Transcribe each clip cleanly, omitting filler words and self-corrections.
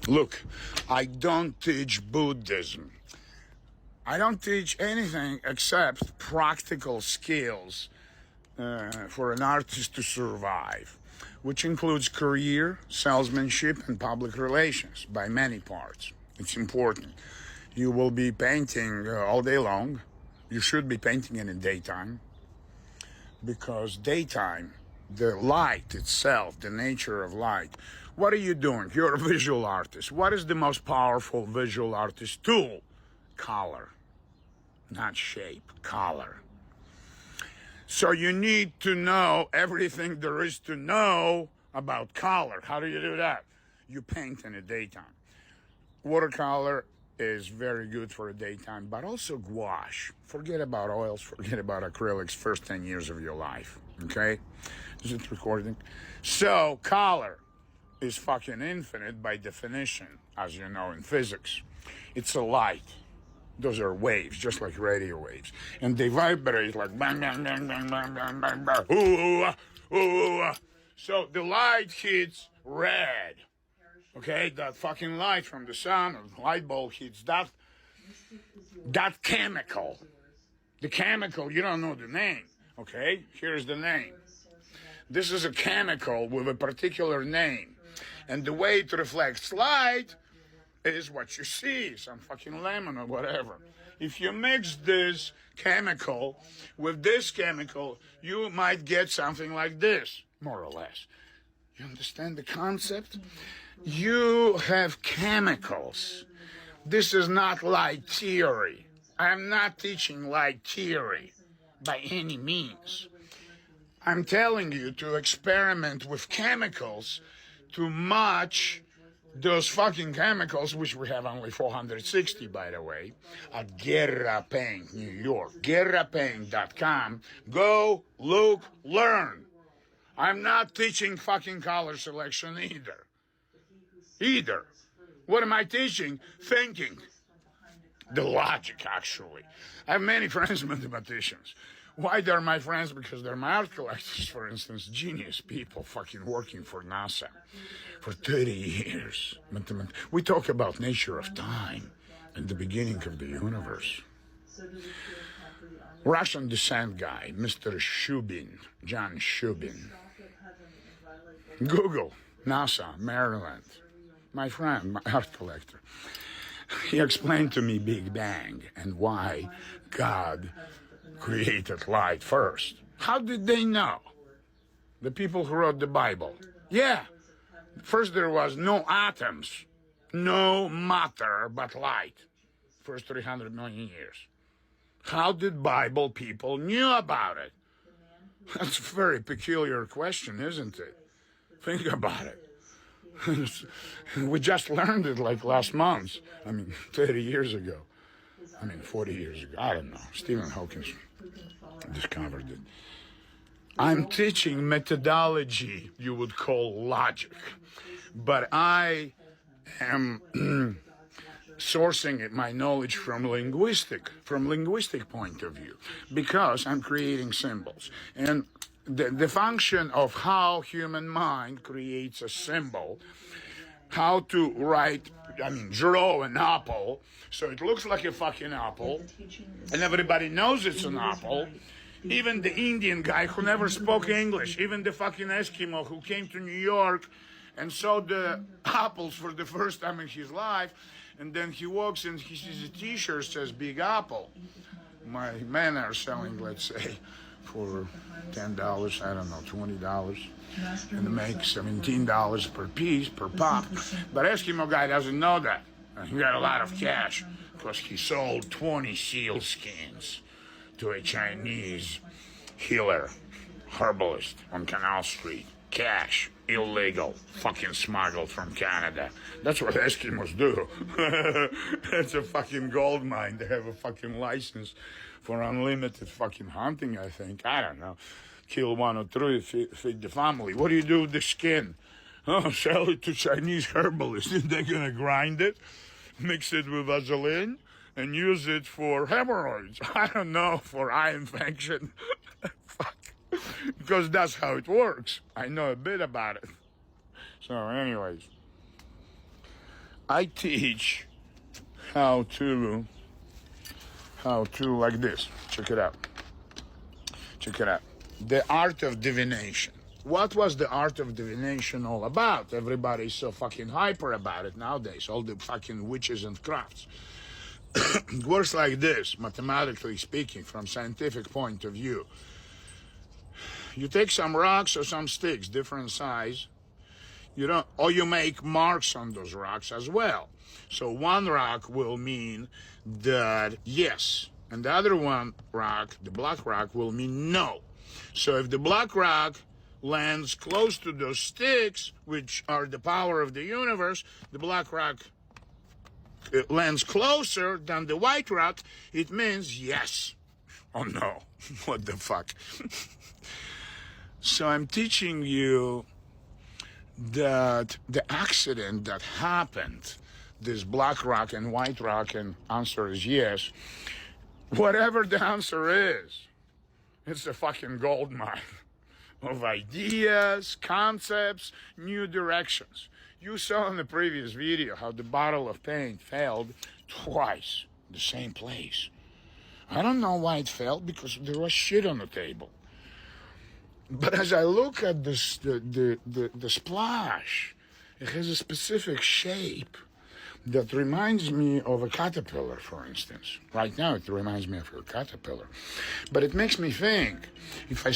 Look, I don't teach Buddhism. I don't teach anything except practical skills for an artist to survive, which includes career, salesmanship, and public relations by many parts. It's important. You will be painting all day long. You should be painting in the daytime, because daytime, the light itself, the nature of light. What are you doing? You're a visual artist. What is the most powerful visual artist tool? Color. Not shape, color. So you need to know everything there is to know about color. How do you do that? You paint in the daytime. Watercolor is very good for the daytime, but also gouache. Forget about oils, forget about acrylics, first 10 years of your life, okay? Is it recording? So, color is fucking infinite by definition, as you know in physics. It's a light. Those are waves, just like radio waves. And they vibrate like bang, bang, bang, bang, bang, bang, bang, bang. Ooh, ooh. So the light hits red. Okay, that fucking light from the sun or the light bulb hits that chemical. The chemical, you don't know the name. Okay, here's the name. This is a chemical with a particular name. And the way it reflects light is what you see, some fucking lemon or whatever. If you mix this chemical with this chemical, you might get something like this, more or less. You understand the concept? You have chemicals. This is not light theory. I'm not teaching light theory by any means. I'm telling you to experiment with chemicals to match those fucking chemicals, which we have only 460, by the way, at Guerra Paint, New York. GuerraPaint.com. Go, look, learn. I'm not teaching fucking color selection either. What am I teaching? Thinking. The logic, actually. I have many friends mathematicians. Why they're my friends? Because they're my art collectors, for instance, genius people fucking working for NASA for 30 years. We talk about nature of time and the beginning of the universe. Russian descent guy, Mr. Shubin, John Shubin. Google, NASA, Maryland. My friend, my art collector. He explained to me Big Bang and why God created light first. How did they know? The people who wrote the Bible. Yeah. First there was no atoms, no matter but light. First 300 million years. How did Bible people knew about it? That's a very peculiar question, isn't it? Think about it. We just learned it like last month. 30 years ago. 40 years ago. I don't know. Stephen Hawking discovered it. I'm teaching methodology you would call logic. But I am sourcing my knowledge from linguistic point of view. Because I'm creating symbols. And the function of how human mind creates a symbol, how to draw an apple so it looks like a fucking apple, and everybody knows it's an apple. Even the Indian guy who never spoke English, even the fucking Eskimo who came to New York and saw the apples for the first time in his life, and then he walks and he sees a t-shirt says Big Apple. My men are selling, let's say, for $10, I don't know, $20, and make $17 per piece, per pop. But Eskimo guy doesn't know that. And he got a lot of cash because he sold 20 seal skins to a Chinese healer, herbalist on Canal Street. Cash, illegal, fucking smuggled from Canada. That's what Eskimos do. It's a fucking gold mine. They have a fucking license for unlimited fucking hunting, I think. I don't know. Kill one or three, feed the family. What do you do with the skin? Oh, sell it to Chinese herbalists. They're gonna grind it, mix it with Vaseline, and use it for hemorrhoids. I don't know, for eye infection. Fuck. Because that's how it works. I know a bit about it. So anyways, I teach how to like this. Check it out. Check it out. The art of divination. What was the art of divination all about? Everybody's so fucking hyper about it nowadays. All the fucking witches and crafts. It works like this, mathematically speaking, from scientific point of view. You take some rocks or some sticks, different size, or you make marks on those rocks as well. So one rock will mean that yes, and the other one rock, the black rock, will mean no. So if the black rock lands close to those sticks, which are the power of the universe, the black rock lands closer than the white rock, it means yes. Oh no, what the fuck? So I'm teaching you that the accident that happened, this black rock and white rock, and answer is yes. Whatever the answer is, it's a fucking gold mine of ideas, concepts, new directions. You saw in the previous video how the bottle of paint failed twice, the same place. I don't know why it failed, because there was shit on the table. But as I look at this, the splash, it has a specific shape that reminds me of a caterpillar, for instance. Right now, it reminds me of a caterpillar. But it makes me think, if I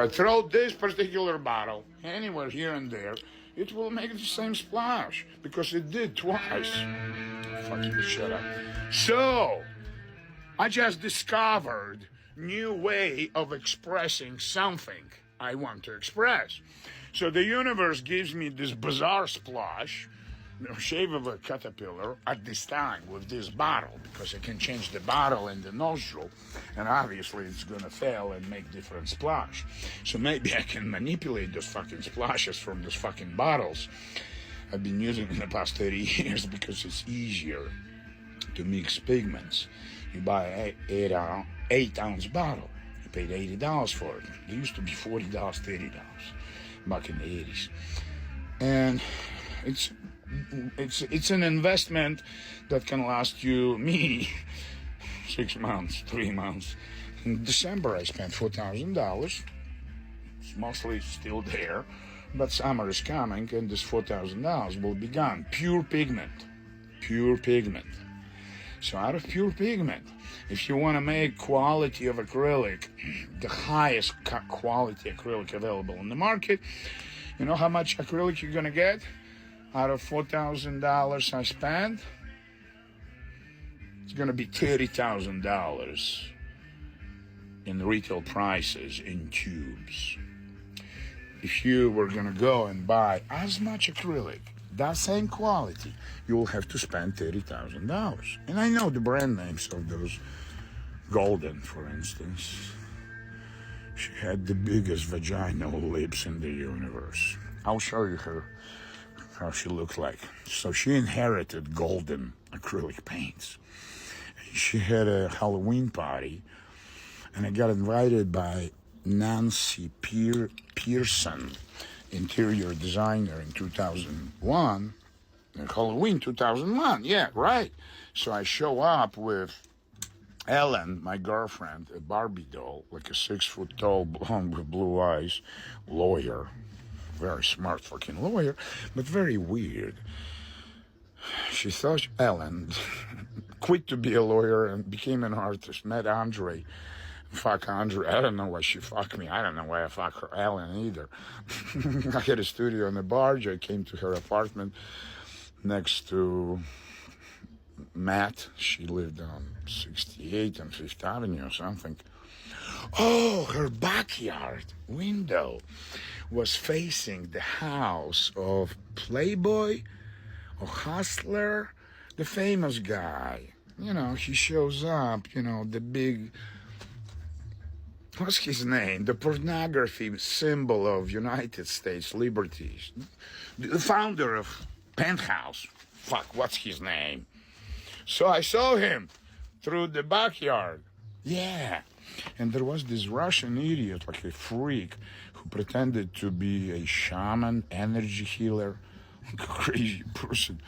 throw this particular bottle anywhere here and there, it will make the same splash, because it did twice. Fuck you, shut up. So, I just discovered new way of expressing something I want to express. So the universe gives me this bizarre splash, the shape of a caterpillar, at this time with this bottle, because I can change the bottle and the nostril, and obviously it's gonna fail and make different splash. So maybe I can manipulate those fucking splashes from those fucking bottles I've been using in the past 30 years, because it's easier to mix pigments. You buy an 8-ounce bottle. You paid $80 for it. It used to be $40, $30 back in the 80s. And it's an investment that can last me 6 months, 3 months. In December, I spent $4,000. It's mostly still there, but summer is coming, and this $4,000 will be gone. Pure pigment. Pure pigment. So out of pure pigment, if you want to make quality of acrylic, the highest quality acrylic available in the market, you know how much acrylic you're going to get out of $4,000 I spent? It's going to be $30,000 in retail prices in tubes. If you were going to go and buy as much acrylic, that same quality, you will have to spend $30,000. And I know the brand names of those. Golden, for instance. She had the biggest vaginal lips in the universe. I'll show you her, how she looked like. So she inherited golden acrylic paints. She had a Halloween party, and I got invited by Nancy Pearson, interior designer, in 2001, Halloween 2001, yeah, right. So I show up with Ellen, my girlfriend, a Barbie doll, like a 6-foot tall blonde with blue eyes, lawyer, very smart fucking lawyer, but very weird. She thought Ellen quit to be a lawyer and became an artist, met Andrey. Fuck Andrey. I don't know why she fucked me. I don't know why I fuck her Ellen either. I had a studio on the barge. I came to her apartment next to Matt. She lived on 68 and 5th Avenue or something. Oh, her backyard window was facing the house of Playboy or Hustler, the famous guy. You know, he shows up, you know, the big, what's his name? The pornography symbol of United States liberties. The founder of Penthouse. Fuck, what's his name? So I saw him through the backyard. Yeah. And there was this Russian idiot, like a freak, who pretended to be a shaman, energy healer, crazy person.